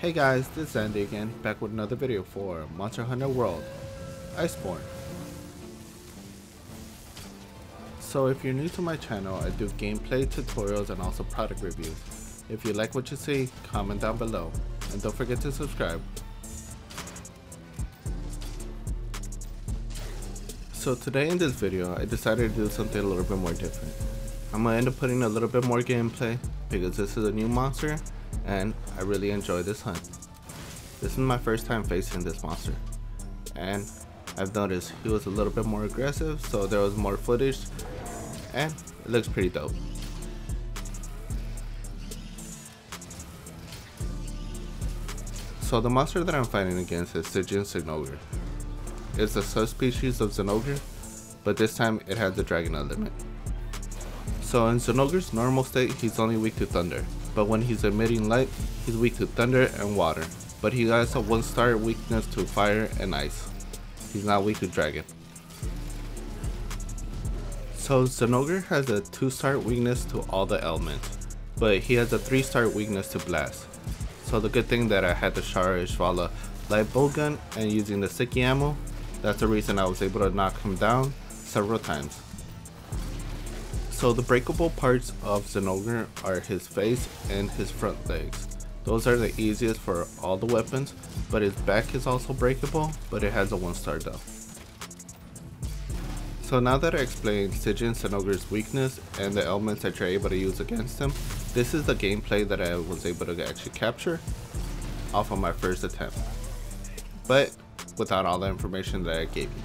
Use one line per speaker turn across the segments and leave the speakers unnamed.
Hey guys, this is Andy again, back with another video for Monster Hunter World, Iceborne. So if you're new to my channel, I do gameplay, tutorials, and also product reviews. If you like what you see, comment down below, and don't forget to subscribe. So today in this video, I decided to do something a little bit more different. I'm going to end up putting a little bit more gameplay, because this is a new monster, and I really enjoy this hunt. This is my first time facing this monster, and I've noticed he was a little bit more aggressive, so there was more footage, and it looks pretty dope. So the monster that I'm fighting against is Stygian Zinogre. It's a subspecies of Zinogre, but this time it has the dragon element. So in Zinogre's normal state, he's only weak to thunder, but when he's emitting light, he's weak to thunder and water, but he has a 1-star weakness to fire and ice. He's not weak to dragon. So Zinogre has a 2-star weakness to all the elements, but he has a 3-star weakness to blast. So the good thing that I had the Shara Ishvala light bow gun and using the sticky ammo, that's the reason I was able to knock him down several times. So the breakable parts of Zinogre are his face and his front legs. Those are the easiest for all the weapons, but his back is also breakable, but it has a 1-star though. So now that I explained Stygian Zinogre's weakness and the elements that you're able to use against him, this is the gameplay that I was able to actually capture off of my first attempt, but without all the information that I gave you.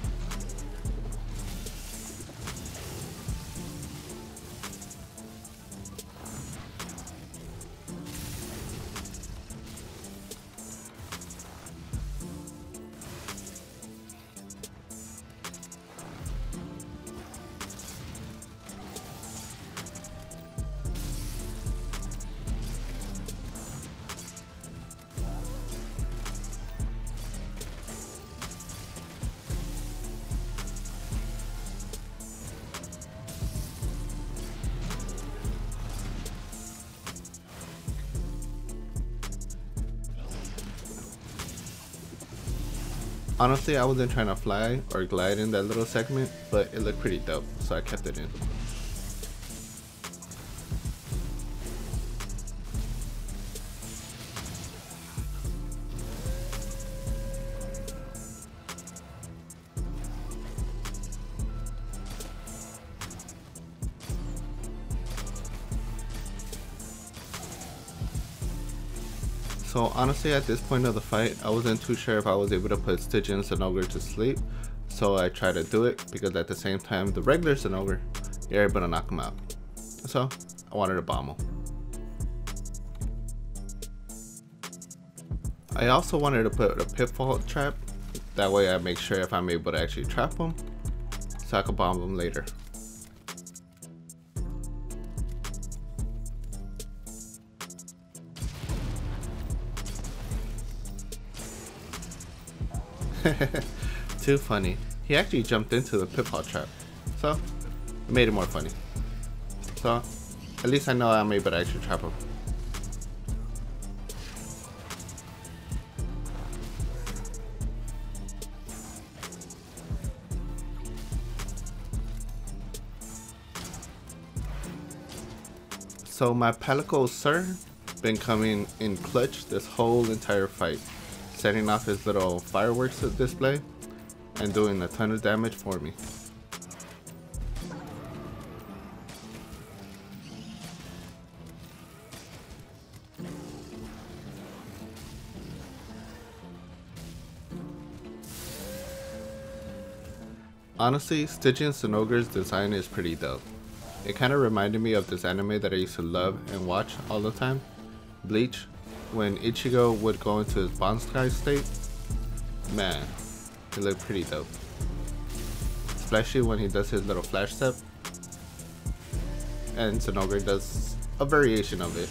Honestly, I wasn't trying to fly or glide in that little segment, but it looked pretty dope, so I kept it in. So honestly, at this point of the fight, I wasn't too sure if I was able to put Stygian Zinogre to sleep, so I tried to do it because at the same time, the regular Zinogre, you're able to knock him out. So I wanted to bomb him. I also wanted to put a pitfall trap, that way I make sure if I'm able to actually trap him, so I can bomb him later. Too funny. He actually jumped into the pitfall trap, so it made it more funny. So at least I know I'm able to actually trap him. So my Palico Sir been coming in clutch this whole entire fight, setting off his little fireworks display and doing a ton of damage for me. Honestly, Stygian Zinogre's design is pretty dope. It kind of reminded me of this anime that I used to love and watch all the time, Bleach, when Ichigo would go into his bonsai state. Man, it looked pretty dope. Especially when he does his little flash step. And Zinogre does a variation of it.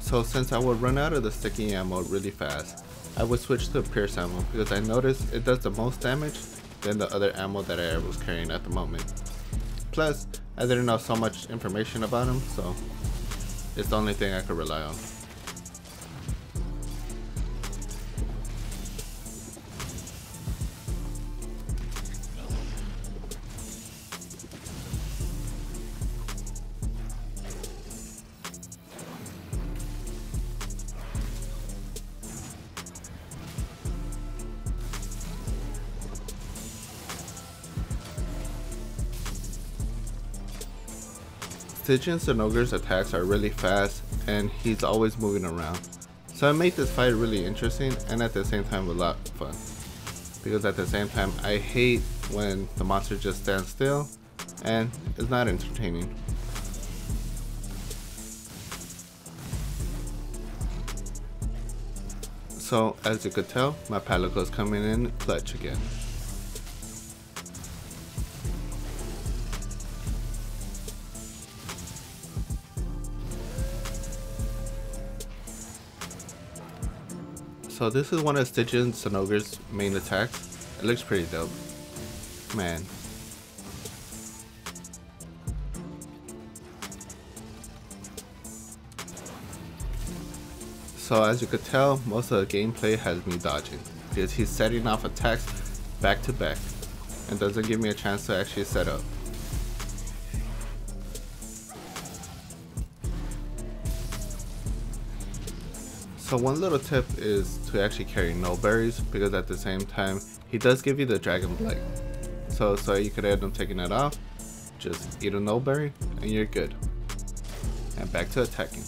So since I would run out of the sticky ammo really fast, I would switch to Pierce ammo because I noticed it does the most damage than the other ammo that I was carrying at the moment. Plus, I didn't know so much information about him, so it's the only thing I could rely on. Stygian Zinogre's attacks are really fast and he's always moving around. So it made this fight really interesting and at the same time a lot of fun. Because at the same time I hate when the monster just stands still and it's not entertaining. So as you could tell, my Palico's coming in clutch again. So this is one of Stygian Zinogre's main attacks. It looks pretty dope. Man. So as you could tell, most of the gameplay has me dodging because he's setting off attacks back to back and doesn't give me a chance to actually set up. So one little tip is to actually carry no berries because at the same time he does give you the dragon blight. So you could end up taking it off, just eat a no berry and you're good. And back to attacking.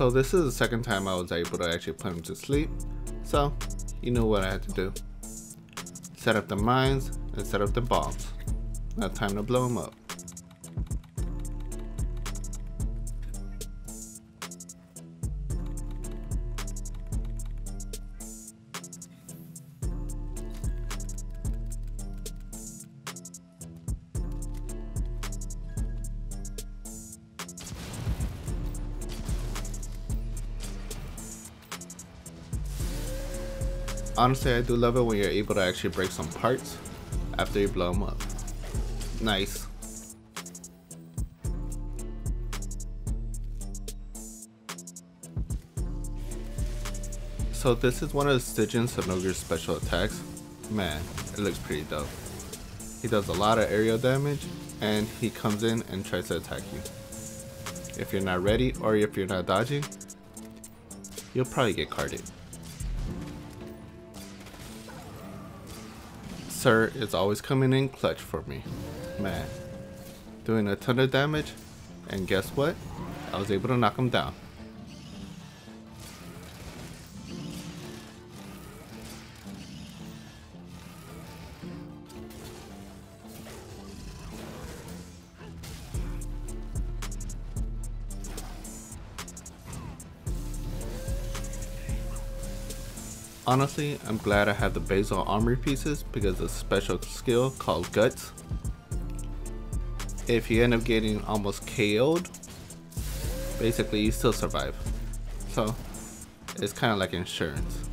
So this is the second time I was able to actually put him to sleep, so you knew what I had to do. Set up the mines and set up the bombs. Now time to blow him up. Honestly, I do love it when you're able to actually break some parts after you blow them up. Nice. So this is one of the Stygian Zinogre's special attacks. Man, it looks pretty dope. He does a lot of aerial damage and he comes in and tries to attack you. If you're not ready or if you're not dodging, you'll probably get carded. Sir is always coming in clutch for me. Man, doing a ton of damage, and guess what? I was able to knock him down. Honestly, I'm glad I have the basal armor pieces because of a special skill called Guts. If you end up getting almost KO'd, basically you still survive. So it's kind of like insurance.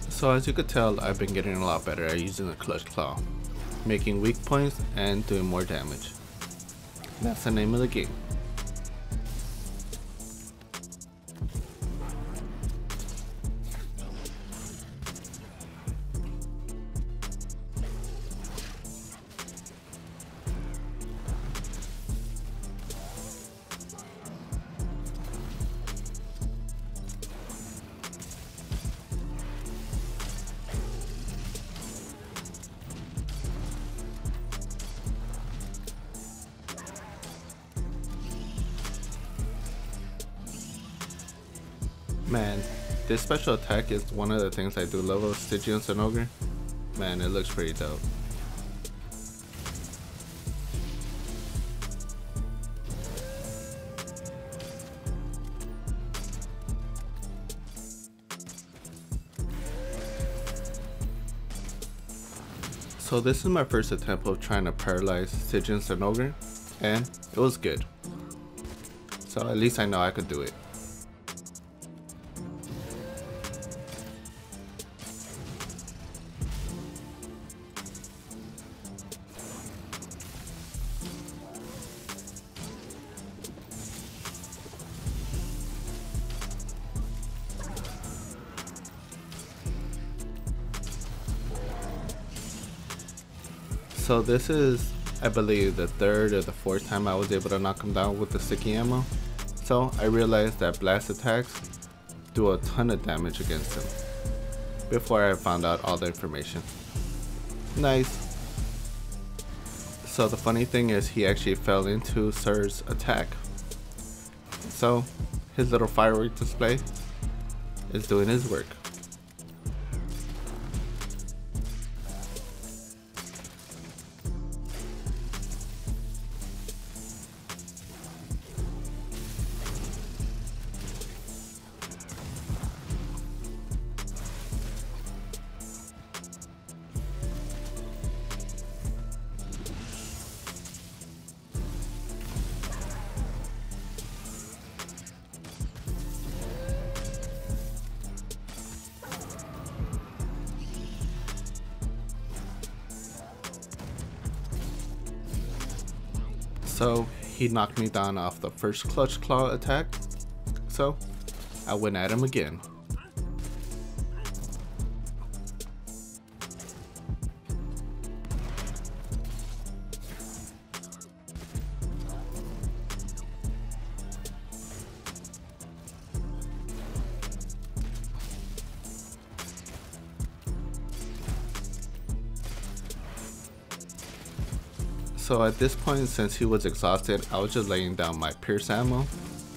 So as you could tell, I've been getting a lot better at using the clutch claw, making weak points and doing more damage. That's the name of the game. Man, this special attack is one of the things I do love of Stygian Zinogre. Man, it looks pretty dope. So this is my first attempt of trying to paralyze Stygian Zinogre, and it was good. So at least I know I could do it. So this is, I believe, the third or the fourth time I was able to knock him down with the sticky ammo. So I realized that blast attacks do a ton of damage against him before I found out all the information. Nice. So the funny thing is he actually fell into Sir's attack. So his little firework display is doing his work. So he knocked me down off the first clutch claw attack, so I went at him again. So at this point, since he was exhausted, I was just laying down my pierce ammo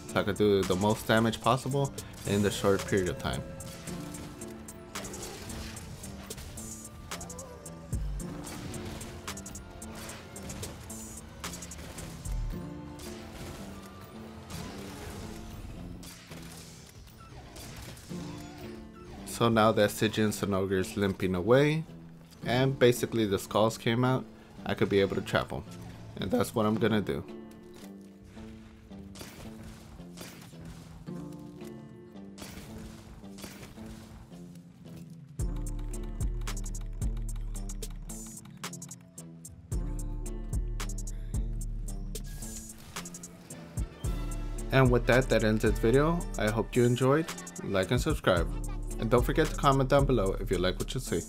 so I could do the most damage possible in the short period of time. So now that Stygian Zinogre is limping away and basically the skulls came out, I could be able to trap him, and that's what I'm gonna do. And with that ends this video. I hope you enjoyed. Like and subscribe, and don't forget to comment down below if you like what you see.